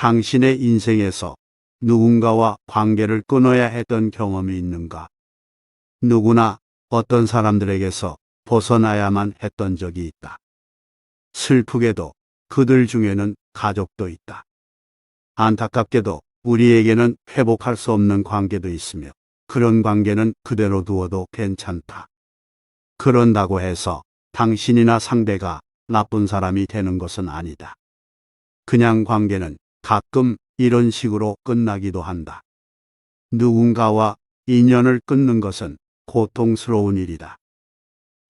당신의 인생에서 누군가와 관계를 끊어야 했던 경험이 있는가? 누구나 어떤 사람들에게서 벗어나야만 했던 적이 있다. 슬프게도 그들 중에는 가족도 있다. 안타깝게도 우리에게는 회복할 수 없는 관계도 있으며 그런 관계는 그대로 두어도 괜찮다. 그런다고 해서 당신이나 상대가 나쁜 사람이 되는 것은 아니다. 그냥 관계는 가끔 이런 식으로 끝나기도 한다. 누군가와 인연을 끊는 것은 고통스러운 일이다.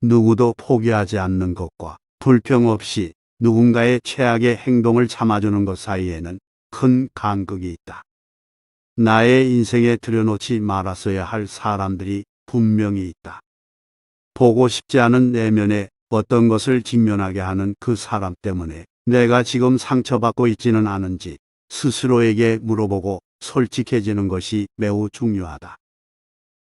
누구도 포기하지 않는 것과 불평 없이 누군가의 최악의 행동을 참아주는 것 사이에는 큰 간극이 있다. 나의 인생에 들여놓지 말았어야 할 사람들이 분명히 있다. 보고 싶지 않은 내면에 어떤 것을 직면하게 하는 그 사람 때문에 내가 지금 상처받고 있지는 않은지 스스로에게 물어보고 솔직해지는 것이 매우 중요하다.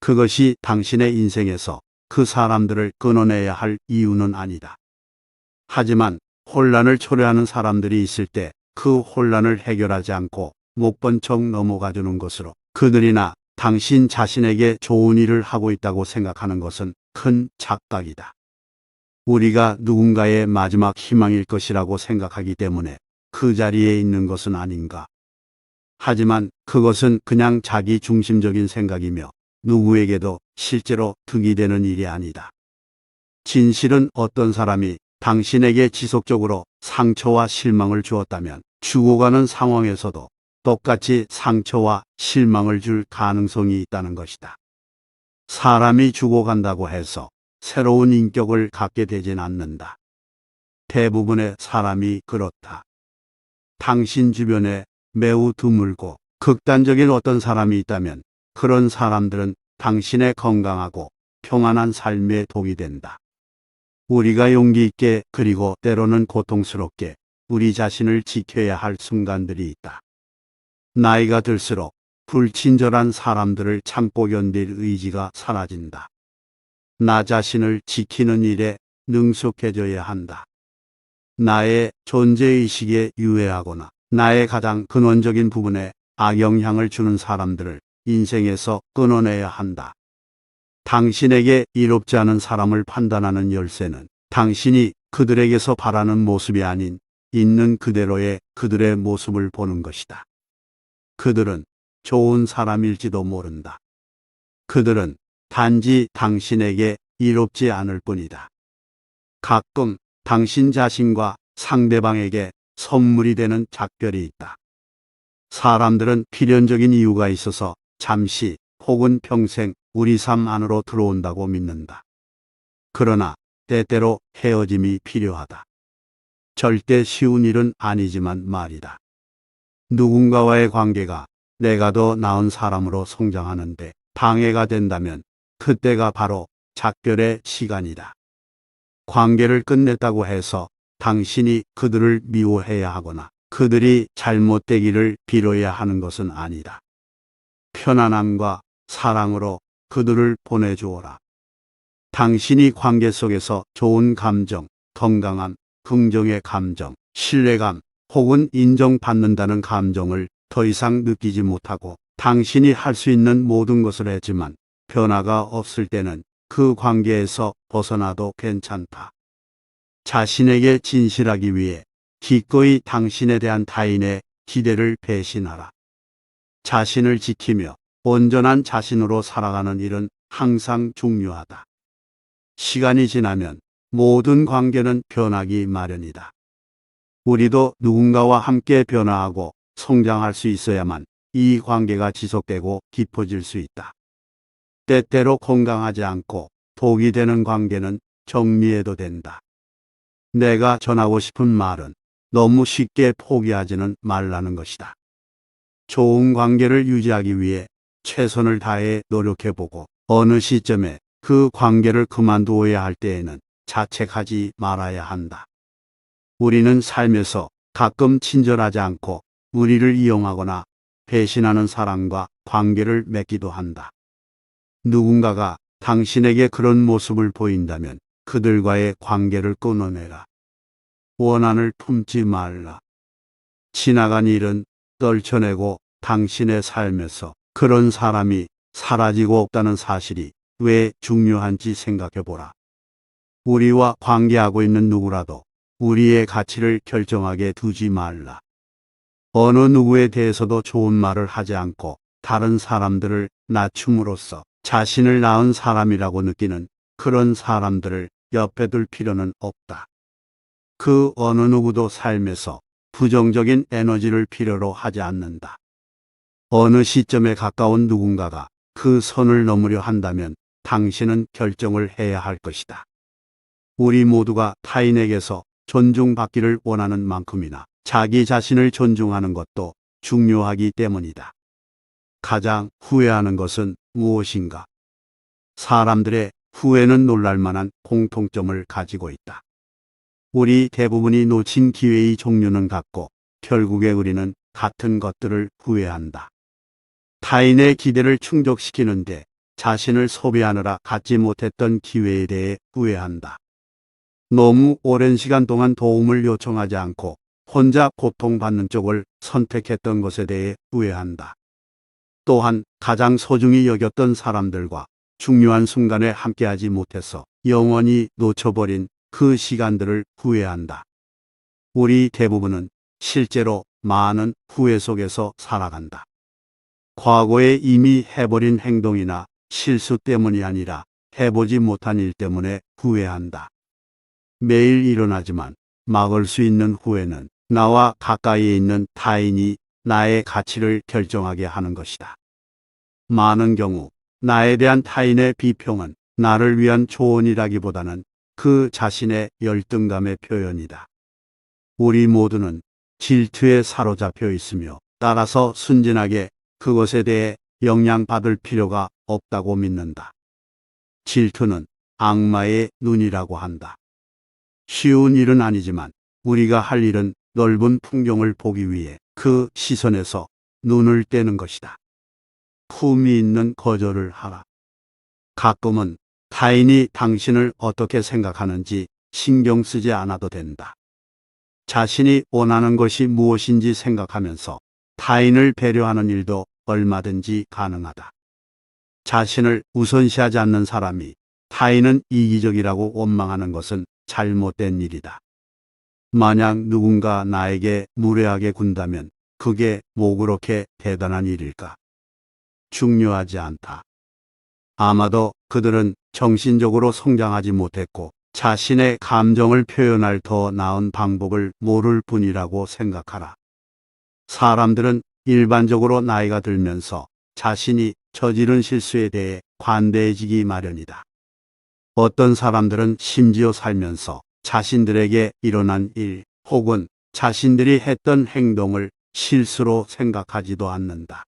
그것이 당신의 인생에서 그 사람들을 끊어내야 할 이유는 아니다. 하지만 혼란을 초래하는 사람들이 있을 때 그 혼란을 해결하지 않고 못 본 척 넘어가 주는 것으로 그들이나 당신 자신에게 좋은 일을 하고 있다고 생각하는 것은 큰 착각이다. 우리가 누군가의 마지막 희망일 것이라고 생각하기 때문에 그 자리에 있는 것은 아닌가. 하지만 그것은 그냥 자기 중심적인 생각이며 누구에게도 실제로 득이 되는 일이 아니다. 진실은 어떤 사람이 당신에게 지속적으로 상처와 실망을 주었다면 죽어가는 상황에서도 똑같이 상처와 실망을 줄 가능성이 있다는 것이다. 사람이 죽어간다고 해서 새로운 인격을 갖게 되진 않는다. 대부분의 사람이 그렇다. 당신 주변에 매우 드물고 극단적인 어떤 사람이 있다면 그런 사람들은 당신의 건강하고 평안한 삶에 독이 된다. 우리가 용기 있게 그리고 때로는 고통스럽게 우리 자신을 지켜야 할 순간들이 있다. 나이가 들수록 불친절한 사람들을 참고 견딜 의지가 사라진다. 나 자신을 지키는 일에 능숙해져야 한다. 나의 존재의식에 유해하거나 나의 가장 근원적인 부분에 악영향을 주는 사람들을 인생에서 끊어내야 한다. 당신에게 이롭지 않은 사람을 판단하는 열쇠는 당신이 그들에게서 바라는 모습이 아닌 있는 그대로의 그들의 모습을 보는 것이다. 그들은 좋은 사람일지도 모른다. 그들은 단지 당신에게 이롭지 않을 뿐이다. 가끔 당신 자신과 상대방에게 선물이 되는 작별이 있다. 사람들은 필연적인 이유가 있어서 잠시 혹은 평생 우리 삶 안으로 들어온다고 믿는다. 그러나 때때로 헤어짐이 필요하다. 절대 쉬운 일은 아니지만 말이다. 누군가와의 관계가 내가 더 나은 사람으로 성장하는데 방해가 된다면 그때가 바로 작별의 시간이다. 관계를 끝냈다고 해서 당신이 그들을 미워해야 하거나 그들이 잘못되기를 빌어야 하는 것은 아니다. 편안함과 사랑으로 그들을 보내주어라. 당신이 관계 속에서 좋은 감정, 건강함, 긍정의 감정, 신뢰감 혹은 인정받는다는 감정을 더 이상 느끼지 못하고 당신이 할 수 있는 모든 것을 했지만 변화가 없을 때는 그 관계에서 벗어나도 괜찮다. 자신에게 진실하기 위해 기꺼이 당신에 대한 타인의 기대를 배신하라. 자신을 지키며 온전한 자신으로 살아가는 일은 항상 중요하다. 시간이 지나면 모든 관계는 변하기 마련이다. 우리도 누군가와 함께 변화하고 성장할 수 있어야만 이 관계가 지속되고 깊어질 수 있다. 때때로 건강하지 않고 독이 되는 관계는 정리해도 된다. 내가 전하고 싶은 말은 너무 쉽게 포기하지는 말라는 것이다. 좋은 관계를 유지하기 위해 최선을 다해 노력해보고 어느 시점에 그 관계를 그만두어야 할 때에는 자책하지 말아야 한다. 우리는 삶에서 가끔 친절하지 않고 우리를 이용하거나 배신하는 사람과 관계를 맺기도 한다. 누군가가 당신에게 그런 모습을 보인다면 그들과의 관계를 끊어내라. 원한을 품지 말라. 지나간 일은 떨쳐내고 당신의 삶에서 그런 사람이 사라지고 없다는 사실이 왜 중요한지 생각해 보라. 우리와 관계하고 있는 누구라도 우리의 가치를 결정하게 두지 말라. 어느 누구에 대해서도 좋은 말을 하지 않고 다른 사람들을 낮춤으로써 자신을 나은 사람이라고 느끼는 그런 사람들을 옆에 둘 필요는 없다. 그 어느 누구도 삶에서 부정적인 에너지를 필요로 하지 않는다. 어느 시점에 가까운 누군가가 그 선을 넘으려 한다면 당신은 결정을 해야 할 것이다. 우리 모두가 타인에게서 존중받기를 원하는 만큼이나 자기 자신을 존중하는 것도 중요하기 때문이다. 가장 후회하는 것은 무엇인가? 사람들의 후회는 놀랄만한 공통점을 가지고 있다. 우리 대부분이 놓친 기회의 종류는 같고 결국에 우리는 같은 것들을 후회한다. 타인의 기대를 충족시키는데 자신을 소비하느라 갖지 못했던 기회에 대해 후회한다. 너무 오랜 시간 동안 도움을 요청하지 않고 혼자 고통받는 쪽을 선택했던 것에 대해 후회한다. 또한 가장 소중히 여겼던 사람들과 중요한 순간에 함께하지 못해서 영원히 놓쳐버린 그 시간들을 후회한다. 우리 대부분은 실제로 많은 후회 속에서 살아간다. 과거에 이미 해버린 행동이나 실수 때문이 아니라 해보지 못한 일 때문에 후회한다. 매일 일어나지만 막을 수 있는 후회는 나와 가까이에 있는 타인이 나의 가치를 결정하게 하는 것이다. 많은 경우 나에 대한 타인의 비평은 나를 위한 조언이라기보다는 그 자신의 열등감의 표현이다. 우리 모두는 질투에 사로잡혀 있으며 따라서 순진하게 그것에 대해 영향받을 필요가 없다고 믿는다. 질투는 악마의 눈이라고 한다. 쉬운 일은 아니지만 우리가 할 일은 넓은 풍경을 보기 위해 그 시선에서 눈을 떼는 것이다. 품위 있는 거절을 하라. 가끔은 타인이 당신을 어떻게 생각하는지 신경 쓰지 않아도 된다. 자신이 원하는 것이 무엇인지 생각하면서 타인을 배려하는 일도 얼마든지 가능하다. 자신을 우선시하지 않는 사람이 타인은 이기적이라고 원망하는 것은 잘못된 일이다. 만약 누군가 나에게 무례하게 군다면 그게 뭐 그렇게 대단한 일일까? 중요하지 않다. 아마도 그들은 정신적으로 성장하지 못했고 자신의 감정을 표현할 더 나은 방법을 모를 뿐이라고 생각하라. 사람들은 일반적으로 나이가 들면서 자신이 저지른 실수에 대해 관대해지기 마련이다. 어떤 사람들은 심지어 살면서 자신들에게 일어난 일 혹은 자신들이 했던 행동을 실수로 생각하지도 않는다.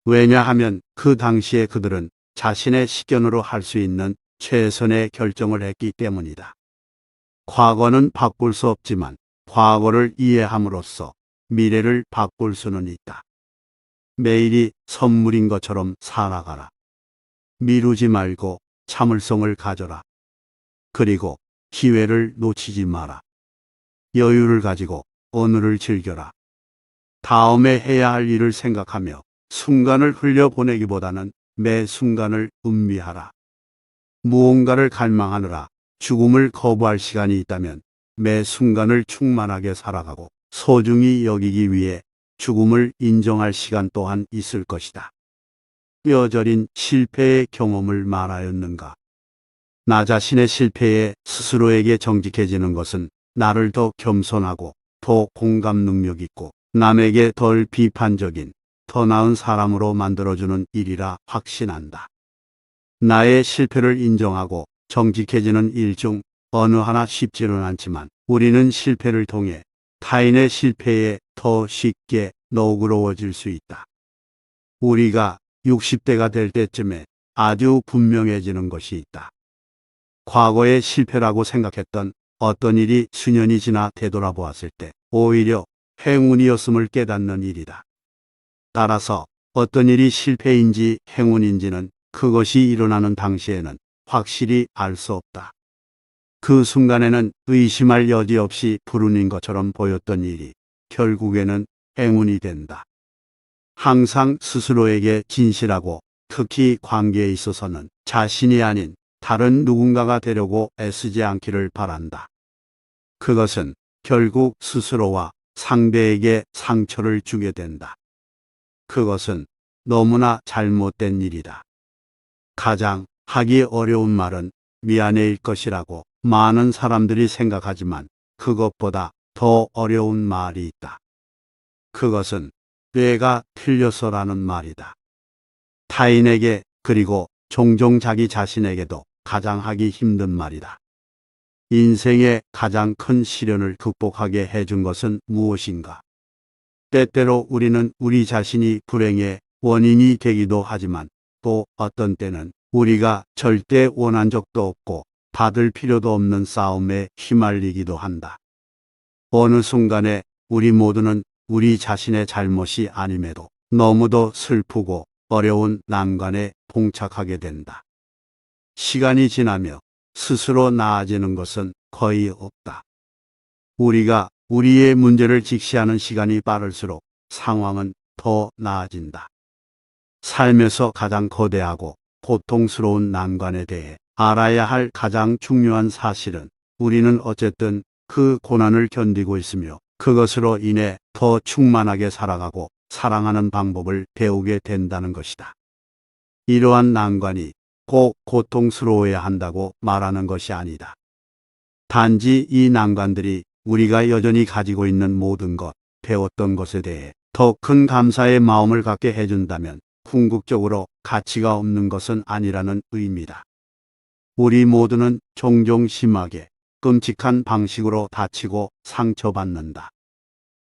왜냐하면 그 당시에 그들은 자신의 식견으로 할 수 있는 최선의 결정을 했기 때문이다. 과거는 바꿀 수 없지만 과거를 이해함으로써 미래를 바꿀 수는 있다. 매일이 선물인 것처럼 살아가라. 미루지 말고 참을성을 가져라. 그리고 기회를 놓치지 마라. 여유를 가지고 오늘을 즐겨라. 다음에 해야 할 일을 생각하며 순간을 흘려보내기보다는 매 순간을 음미하라. 무언가를 갈망하느라 죽음을 거부할 시간이 있다면 매 순간을 충만하게 살아가고 소중히 여기기 위해 죽음을 인정할 시간 또한 있을 것이다. 뼈저린 실패의 경험을 말하였는가? 나 자신의 실패에 스스로에게 정직해지는 것은 나를 더 겸손하고 더 공감 능력 있고 남에게 덜 비판적인 더 나은 사람으로 만들어주는 일이라 확신한다. 나의 실패를 인정하고 정직해지는 일 중 어느 하나 쉽지는 않지만 우리는 실패를 통해 타인의 실패에 더 쉽게 너그러워질 수 있다. 우리가 60대가 될 때쯤에 아주 분명해지는 것이 있다. 과거의 실패라고 생각했던 어떤 일이 수년이 지나 되돌아보았을 때 오히려 행운이었음을 깨닫는 일이다. 따라서 어떤 일이 실패인지 행운인지는 그것이 일어나는 당시에는 확실히 알 수 없다. 그 순간에는 의심할 여지 없이 불운인 것처럼 보였던 일이 결국에는 행운이 된다. 항상 스스로에게 진실하고 특히 관계에 있어서는 자신이 아닌 다른 누군가가 되려고 애쓰지 않기를 바란다. 그것은 결국 스스로와 상대에게 상처를 주게 된다. 그것은 너무나 잘못된 일이다. 가장 하기 어려운 말은 미안해일 것이라고 많은 사람들이 생각하지만 그것보다 더 어려운 말이 있다. 그것은 내가 틀렸어라는 말이다. 타인에게 그리고 종종 자기 자신에게도 가장 하기 힘든 말이다. 인생의 가장 큰 시련을 극복하게 해준 것은 무엇인가? 때때로 우리는 우리 자신이 불행의 원인이 되기도 하지만 또 어떤 때는 우리가 절대 원한 적도 없고 받을 필요도 없는 싸움에 휘말리기도 한다. 어느 순간에 우리 모두는 우리 자신의 잘못이 아님에도 너무도 슬프고 어려운 난관에 봉착하게 된다. 시간이 지나며 스스로 나아지는 것은 거의 없다. 우리가 우리의 문제를 직시하는 시간이 빠를수록 상황은 더 나아진다. 삶에서 가장 거대하고 고통스러운 난관에 대해 알아야 할 가장 중요한 사실은 우리는 어쨌든 그 고난을 견디고 있으며 그것으로 인해 더 충만하게 살아가고 사랑하는 방법을 배우게 된다는 것이다. 이러한 난관이 꼭 고통스러워야 한다고 말하는 것이 아니다. 단지 이 난관들이 우리가 여전히 가지고 있는 모든 것, 배웠던 것에 대해 더 큰 감사의 마음을 갖게 해준다면 궁극적으로 가치가 없는 것은 아니라는 의미다. 우리 모두는 종종 심하게 끔찍한 방식으로 다치고 상처받는다.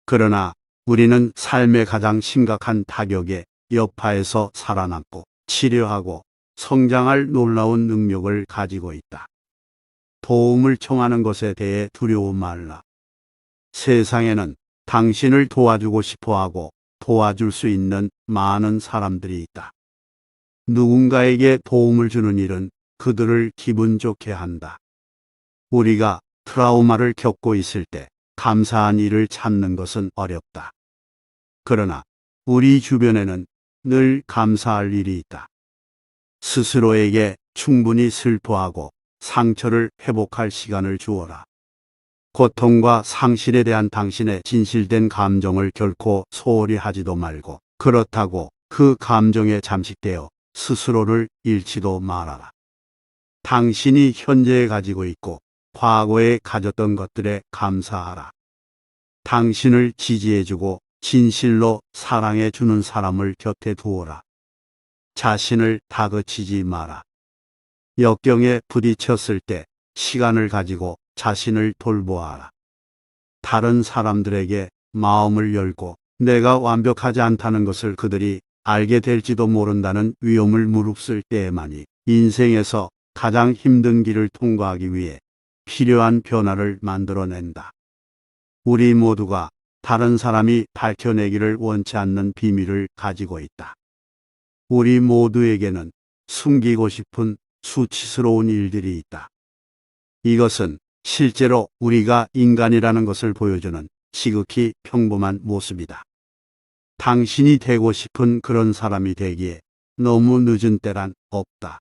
그러나 우리는 삶의 가장 심각한 타격의 여파에서 살아남고 치료하고 성장할 놀라운 능력을 가지고 있다. 도움을 청하는 것에 대해 두려워 말라. 세상에는 당신을 도와주고 싶어 하고 도와줄 수 있는 많은 사람들이 있다. 누군가에게 도움을 주는 일은 그들을 기분 좋게 한다. 우리가 트라우마를 겪고 있을 때 감사한 일을 찾는 것은 어렵다. 그러나 우리 주변에는 늘 감사할 일이 있다. 스스로에게 충분히 슬퍼하고 상처를 회복할 시간을 주어라. 고통과 상실에 대한 당신의 진실된 감정을 결코 소홀히 하지도 말고 그렇다고 그 감정에 잠식되어 스스로를 잃지도 말아라. 당신이 현재에 가지고 있고 과거에 가졌던 것들에 감사하라. 당신을 지지해주고 진실로 사랑해주는 사람을 곁에 두어라. 자신을 다그치지 마라. 역경에 부딪혔을 때 시간을 가지고 자신을 돌보아라. 다른 사람들에게 마음을 열고 내가 완벽하지 않다는 것을 그들이 알게 될지도 모른다는 위험을 무릅쓸 때에만이 인생에서 가장 힘든 길을 통과하기 위해 필요한 변화를 만들어낸다. 우리 모두가 다른 사람이 밝혀내기를 원치 않는 비밀을 가지고 있다. 우리 모두에게는 숨기고 싶은 수치스러운 일들이 있다. 이것은 실제로 우리가 인간이라는 것을 보여주는 지극히 평범한 모습이다. 당신이 되고 싶은 그런 사람이 되기에 너무 늦은 때란 없다.